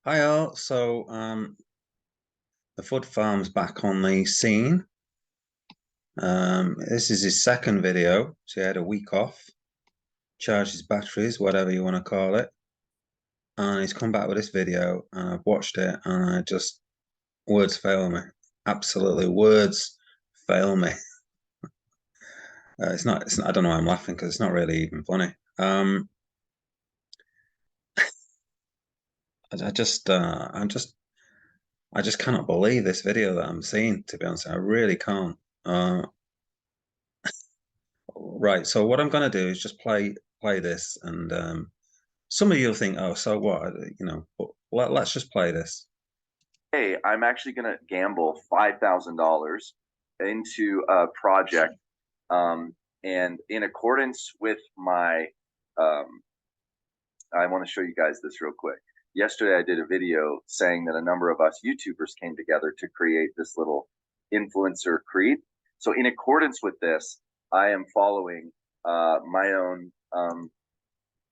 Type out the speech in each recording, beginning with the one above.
Hi all. The Fud Farm's back on the scene. This is his second video, so he had a week off, charged his batteries, whatever you want to call it, and he's come back with this video, and I've watched it, and words fail me. Absolutely, words fail me. It's not. I don't know why I'm laughing because it's not really even funny. I just, I just cannot believe this video that I'm seeing. To be honest, I really can't. Right. So what I'm going to do is just play this, and some of you'll think, "Oh, so what?" But let's just play this. Hey, I'm actually going to gamble $5,000 into a project. And in accordance with my, um, I want to show you guys this real quick. Yesterday, I did a video saying that a number of us YouTubers came together to create this little influencer creed. So, in accordance with this, I am following my own.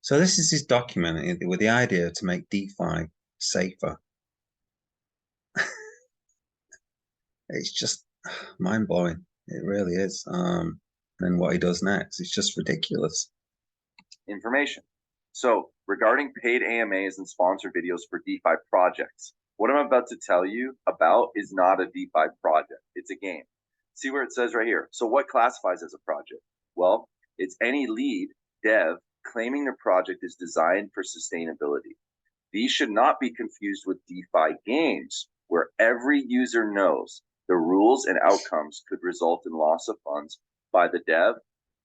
So this is his document with the idea to make DeFi safer. It's just mind blowing. It really is. And what he does next, it's just ridiculous. Information. So, regarding paid AMAs and sponsored videos for DeFi projects, what I'm about to tell you about is not a DeFi project. It's a game. See where it says right here. So, what classifies as a project? Well, it's any lead dev claiming their project is designed for sustainability. These should not be confused with DeFi games, where every user knows the rules and outcomes could result in loss of funds by the dev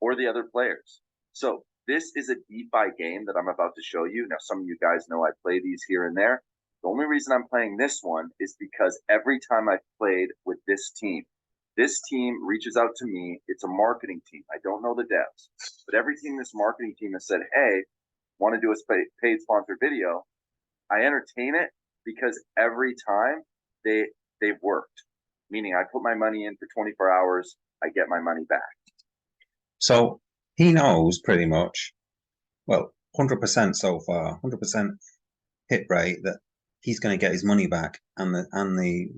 or the other players. So this is a DeFi game that I'm about to show you. Now, some of you guys know I play these here and there. The only reason I'm playing this one is because every time I've played with this team reaches out to me. It's a marketing team. I don't know the devs, but every team, this marketing team has said, hey, want to do a paid sponsored video? I entertain it because every time they they've worked. Meaning I put my money in for 24 hours, I get my money back. So he knows pretty much, well, 100% so far, 100% hit rate that he's going to get his money back and the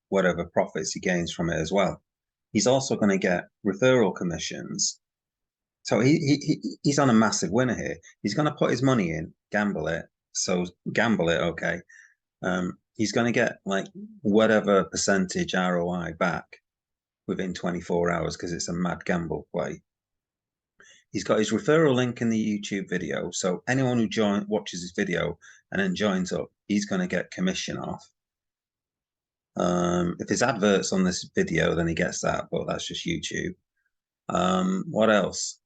whatever profits he gains from it as well. He's also going to get referral commissions. So he's on a massive winner here. He's going to put his money in, gamble it. So gamble it, okay. He's going to get like whatever percentage ROI back within 24 hours because it's a mad gamble play. He's got his referral link in the YouTube video. So anyone who watches his video and then joins up, he's going to get commission off. If there's adverts on this video, then he gets that, but that's just YouTube. What else?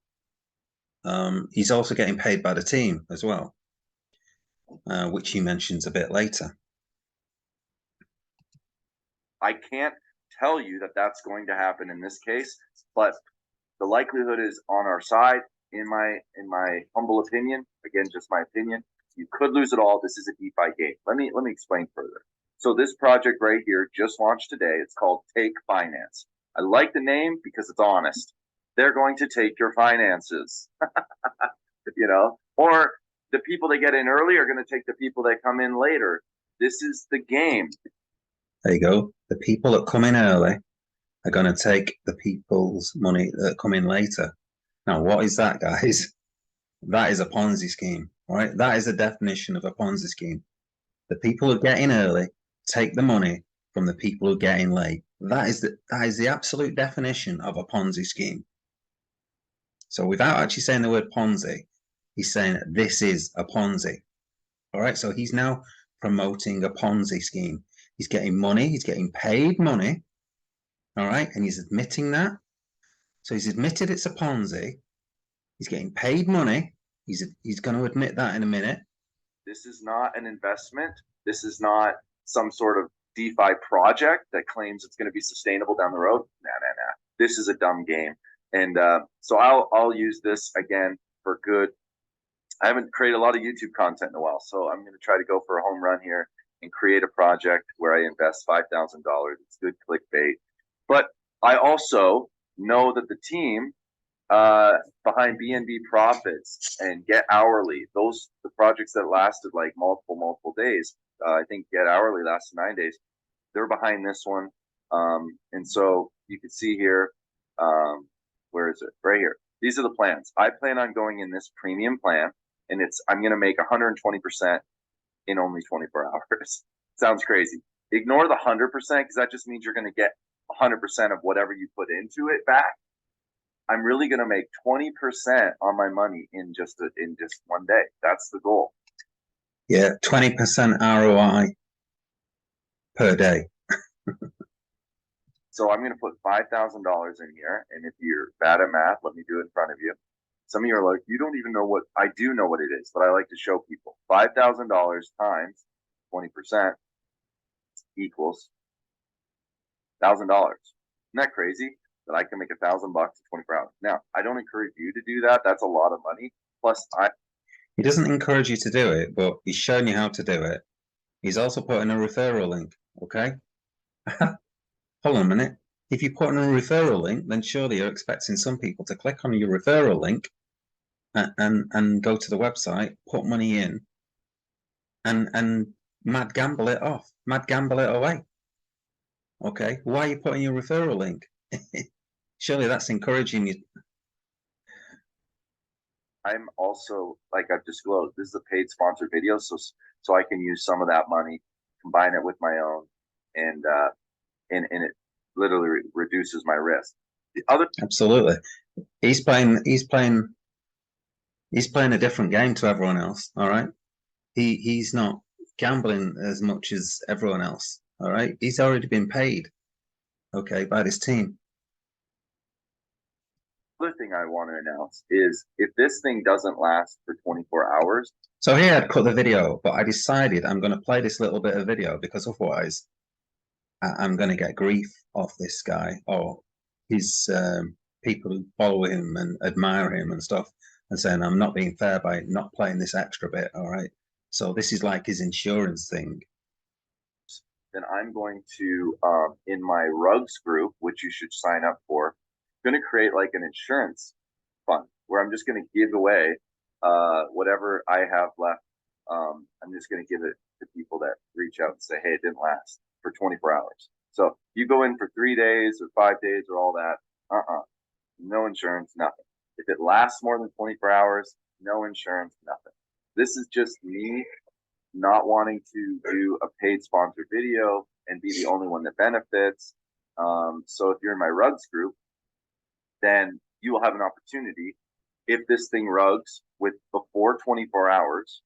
He's also getting paid by the team as well, which he mentions a bit later. I can't tell you that that's going to happen in this case, but the likelihood is on our side. In my humble opinion, again, just my opinion, you could lose it all. This is a DeFi game. Let me explain further. So this project right here just launched today. It's called Take Finance. I like the name because it's honest. They're going to take your finances, or the people that get in early are going to take the people that come in later. This is the game. There you go. The people that come in early are going to take the people's money that come in later. Now, what is that, guys? That is a Ponzi scheme, right? That is the definition of a Ponzi scheme. The people who get in early take the money from the people who get in late. That is the absolute definition of a Ponzi scheme. So without actually saying the word Ponzi, he's saying this is a Ponzi. All right. So he's now promoting a Ponzi scheme. He's getting money. He's getting paid money. All right. And he's admitting that. So he's admitted it's a Ponzi. He's getting paid money. He's going to admit that in a minute. This is not an investment. This is not some sort of DeFi project that claims it's going to be sustainable down the road. Nah. This is a dumb game. And so I'll use this again for good. I haven't created a lot of YouTube content in a while, so I'm going to try to go for a home run here and create a project where I invest $5,000. It's good clickbait. But I also know that the team Behind BNB profits and get hourly. Those the projects that lasted like multiple days. I think get hourly lasted 9 days. They're behind this one, and so you can see here. Where is it? Right here. These are the plans. I plan on going in this premium plan, and I'm going to make 120% in only 24 hours. Sounds crazy. Ignore the 100% because that just means you're going to get 100% of whatever you put into it back. I'm really going to make 20% on my money in just one day. That's the goal. Yeah, 20% ROI per day. So I'm going to put $5,000 in here, and if you're bad at math, let me do it in front of you. Some of you are like, you don't even know what I do know what it is, but I like to show people. $5,000 times 20% equals $1,000. Isn't that crazy? That I can make $1,000 in 24 hours. Now, I don't encourage you to do that. That's a lot of money. Plus, He doesn't encourage you to do it, but he's showing you how to do it. He's also putting a referral link. Okay. Hold on a minute. If you put in a referral link, then surely you're expecting some people to click on your referral link and go to the website, put money in, and mad gamble it off, mad gamble it away. Okay, why are you putting your referral link? Surely that's encouraging you. I'm also, like I've disclosed, this is a paid sponsored video, so I can use some of that money, combine it with my own, and it literally reduces my risk. The other Absolutely, he's playing a different game to everyone else. All right, he's not gambling as much as everyone else. All right, he's already been paid, okay, by this team. other thing I want to announce is if this thing doesn't last for 24 hours. So here I'd cut the video, but I decided I'm going to play this little bit of video because otherwise I'm going to get grief off this guy or his people who follow him and admire him and stuff and saying I'm not being fair by not playing this extra bit. All right. So this is like his insurance thing. Then I'm going to, in my rugs group, which you should sign up for, I'm going to create like an insurance fund where I'm just going to give away whatever I have left. I'm just going to give it to people that reach out and say, hey, it didn't last for 24 hours. So you go in for 3 days or 5 days or all that. No insurance, nothing. If it lasts more than 24 hours, no insurance, nothing. This is just me not wanting to do a paid sponsored video and be the only one that benefits. So if you're in my rugs group, then you will have an opportunity if this thing rugs with before 24 hours.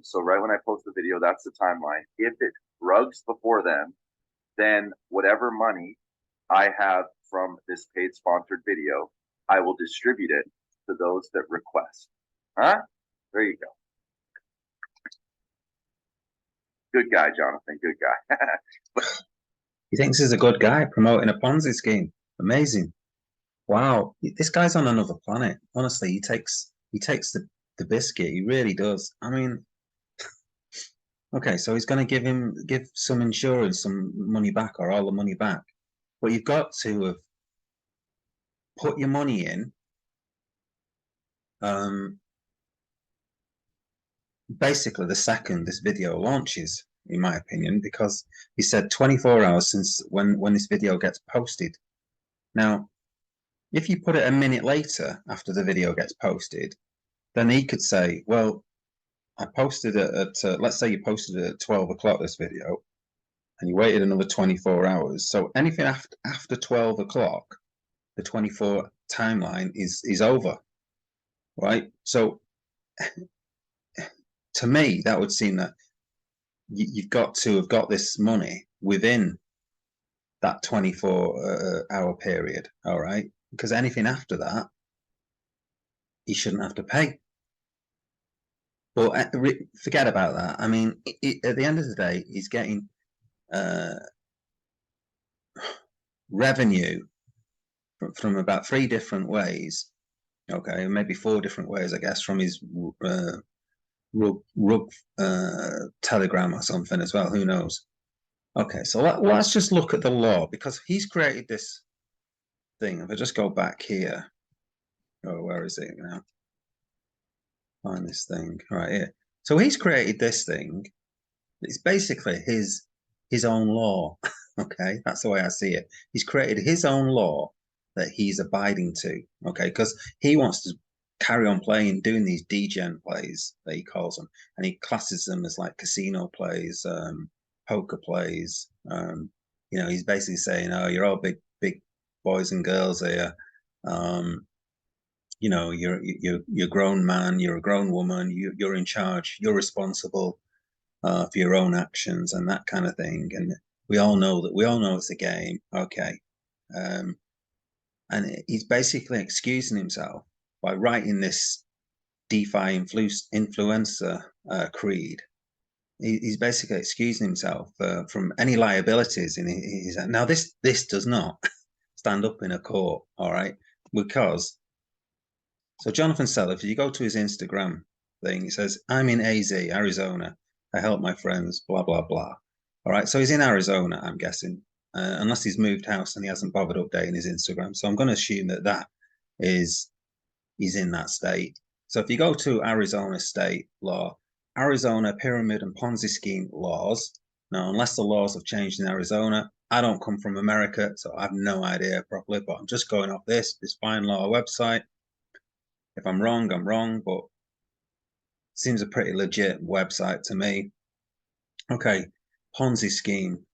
So right when I post the video, that's the timeline. If it rugs before then whatever money I have from this paid sponsored video, I will distribute it to those that request. There you go. Good guy, Jonathan. Good guy. He thinks he's a good guy promoting a Ponzi scheme. Amazing. Wow. This guy's on another planet. Honestly, he takes the biscuit. He really does. I mean, okay, so he's going to give some insurance, some money back or all the money back. But you've got to have put your money in basically the second this video launches, in my opinion, because he said 24 hours since when this video gets posted. Now, if you put it a minute later after the video gets posted, then he could say, well, I posted it at, let's say you posted it at 12 o'clock, this video, and you waited another 24 hours. So anything after 12 o'clock, the 24 timeline is over, right? So to me, that would seem that you've got to have got this money within that 24-hour period, all right? Because anything after that, you shouldn't have to pay. But forget about that. I mean, at the end of the day, he's getting revenue from about 3 different ways. Okay, maybe 4 different ways, I guess, from his rug telegram or something as well. Who knows? Okay, so let's just look at the law because he's created this thing. If I just go back here, Oh, where is it now? Find this thing right here. So he's created this thing. It's basically his own law. Okay, that's the way I see it. He's created his own law that he's abiding to. Okay, because he wants to carry on playing, doing these degen plays that he calls them, and he classes them as like casino plays, poker plays. He's basically saying, "Oh, you're all big boys and girls here. Um, you're a grown man, you're a grown woman, you're in charge, you're responsible for your own actions and that kind of thing." And we all know it's a game. Okay. Um, and he's basically excusing himself by writing this DeFi influencer creed. He's basically excusing himself from any liabilities in his. Now, this does not stand up in a court, all right? Because so Jonathan Seller, if you go to his Instagram thing, it says, "I'm in AZ, Arizona. I help my friends, blah, blah, blah." All right. So he's in Arizona, I'm guessing, unless he's moved house and he hasn't bothered updating his Instagram. So I'm going to assume that he's in that state. So if you go to Arizona state law, Arizona pyramid and Ponzi scheme laws. Now, unless the laws have changed in Arizona, I don't come from America, so I have no idea properly, but I'm just going off this fine law website. If I'm wrong, I'm wrong, but seems a pretty legit website to me. Okay, Ponzi scheme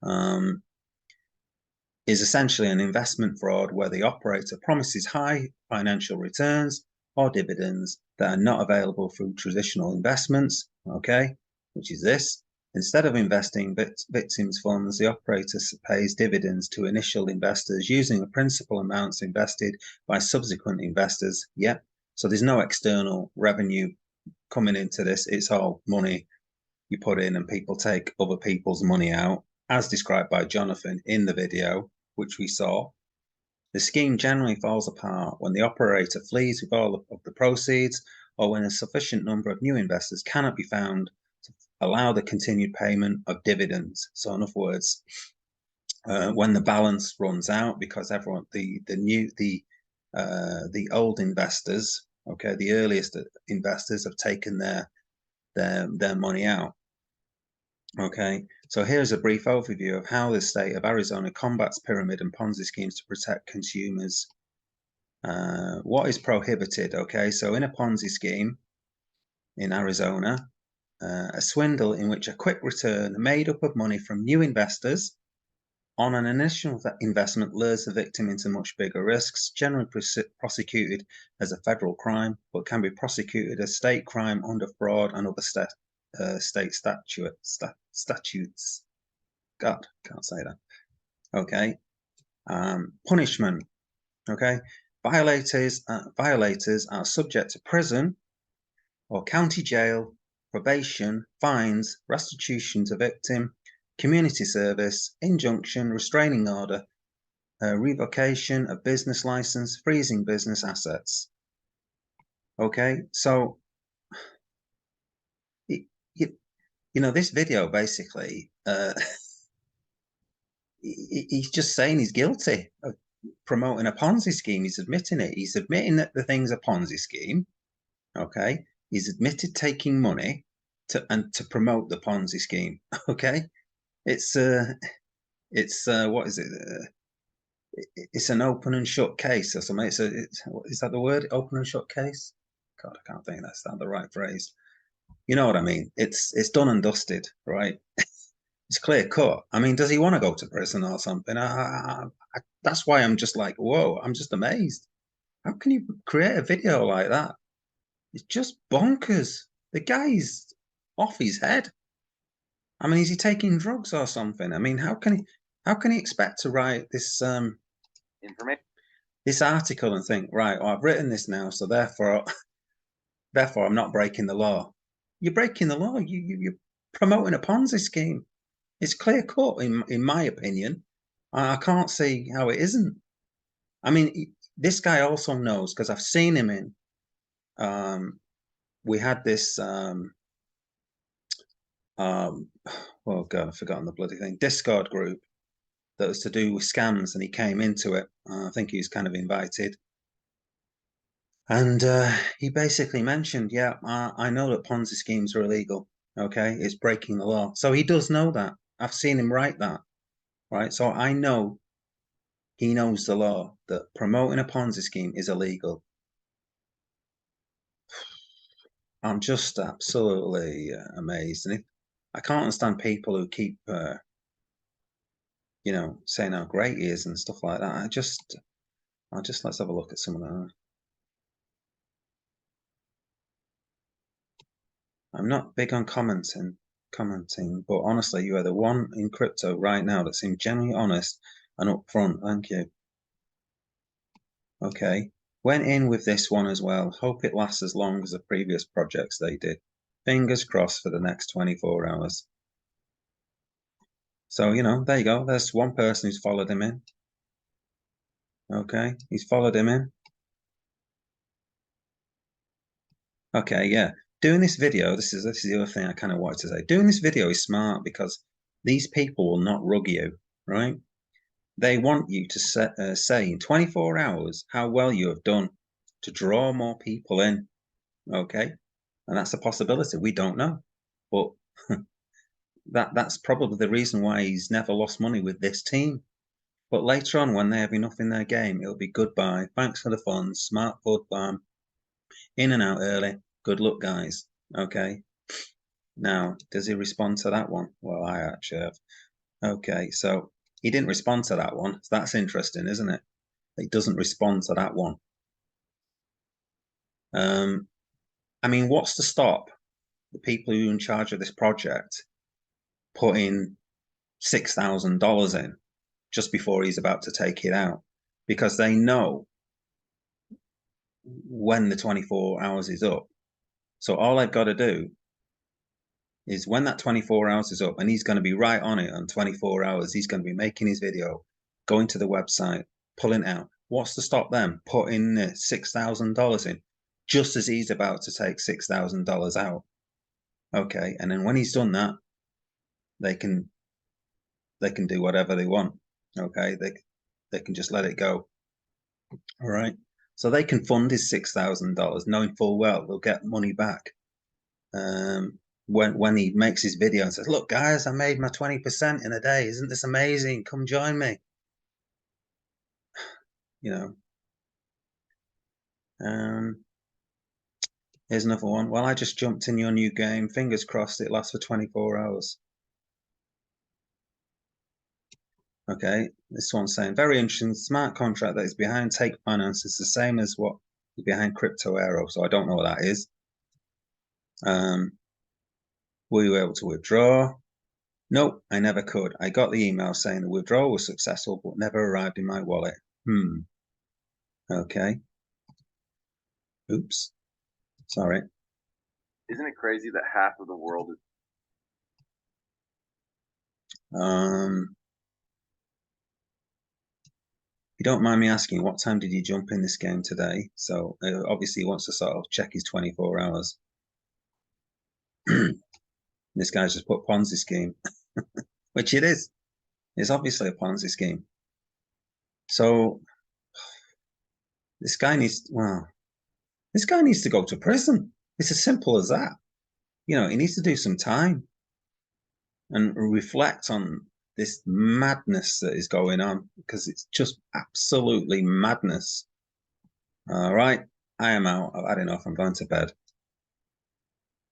is essentially an investment fraud where the operator promises high financial returns or dividends that are not available through traditional investments. Okay, which is this. Instead of investing victims' funds, the operator pays dividends to initial investors using the principal amounts invested by subsequent investors. Yep. So there's no external revenue coming into this. It's all money you put in and people take other people's money out, as described by Jonathan in the video, which we saw. The scheme generally falls apart when the operator flees with all of the proceeds or when a sufficient number of new investors cannot be found to allow the continued payment of dividends. So in other words, when the balance runs out because the old investors, okay, the earliest investors have taken their money out. Okay, so here's a brief overview of how the state of Arizona combats pyramid and Ponzi schemes to protect consumers. What is prohibited? Okay, so in a Ponzi scheme in Arizona, a swindle in which a quick return made up of money from new investors on an initial investment lures the victim into much bigger risks, generally prosecuted as a federal crime, but can be prosecuted as state crime under fraud and other state statutes. God, can't say that. Okay. Punishment. Okay. Violators are subject to prison or county jail, probation, fines, restitution to victim, community service, injunction, restraining order, revocation of business license, freezing business assets. Okay, so this video basically, he's just saying he's guilty of promoting a Ponzi scheme. He's admitting it. He's admitting that the thing's a Ponzi scheme. Okay, he's admitted taking money to promote the Ponzi scheme. Okay, it's what is it? It's an open and shut case or something. Is that the word? Open and shut case? God, I can't think that's not the right phrase. You know what I mean? It's done and dusted, right? It's clear cut. I mean, does he want to go to prison or something? That's why I'm just like, whoa! I'm just amazed. How can you create a video like that? It's just bonkers. The guy's off his head. I mean, is he taking drugs or something? I mean, how can he expect to write this Information. this article and think, right, well, I've written this now, so therefore I'm not breaking the law. You're breaking the law. You're promoting a Ponzi scheme. It's clear cut, in my opinion. I can't see how it isn't. I mean, this guy also knows because I've seen him in. We had this. Oh God, I've forgotten the bloody thing. Discord group that was to do with scams, and he came into it. I think he was kind of invited. And he basically mentioned, yeah, I know that Ponzi schemes are illegal. Okay, it's breaking the law. So he does know that. I've seen him write that, right? So I know he knows the law that promoting a Ponzi scheme is illegal. I'm just absolutely amazed, and I can't understand people who keep, saying how great he is and stuff like that. Let's have a look at some of that. I'm not big on commenting, but honestly, you are the one in crypto right now that seems genuinely honest and upfront. Thank you. Okay. Went in with this one as well. Hope it lasts as long as the previous projects they did. Fingers crossed for the next 24 hours. So, there you go. There's one person who's followed him in. Okay. He's followed him in. Okay, yeah. Doing this video, this is the other thing I kind of wanted to say. Doing this video is smart because these people will not rug you, right? They want you to say in 24 hours how well you have done to draw more people in, okay? And that's a possibility. We don't know, but that's probably the reason why he's never lost money with this team. But later on, when they have enough in their game, it'll be goodbye. Thanks for the funds. Smart Fud Farm. In and out early. Good luck, guys. Okay. Now, does he respond to that one? Well, I actually have. Okay, so he didn't respond to that one. So that's interesting, isn't it? He doesn't respond to that one. I mean, what's to stop the people who are in charge of this project putting $6,000 in just before he's about to take it out? Because they know when the 24 hours is up. So all they've got to do is when that 24 hours is up, and he's going to be right on it on 24 hours, he's going to be making his video, going to the website, pulling out. What's to stop them putting $6,000 in just as he's about to take $6,000 out? Okay, and then when he's done that, they can do whatever they want. Okay, they can just let it go. All right, so they can fund his $6,000, knowing full well they'll get money back. When he makes his video and says, "Look, guys, I made my 20% in a day. Isn't this amazing? Come join me." You know. Here's another one. Well, I just jumped in your new game. Fingers crossed it lasts for 24 hours. Okay, this one's saying, very interesting. Smart contract that is behind Take Finance is the same as what is behind Crypto Aero. So I don't know what that is. Were you able to withdraw? Nope, I never could. I got the email saying the withdrawal was successful, but never arrived in my wallet. Okay. Oops. Sorry. Isn't it crazy that half of the world is? If you don't mind me asking, what time did you jump in this game today? So obviously he wants to sort of check his 24 hours. This guy's just put Ponzi scheme, which it is. It's obviously a Ponzi scheme. So this guy needs to go to prison. It's as simple as that. He needs to do some time and reflect on this madness that is going on, because it's just absolutely madness. All right, I am out. I've had enough. I'm going to bed.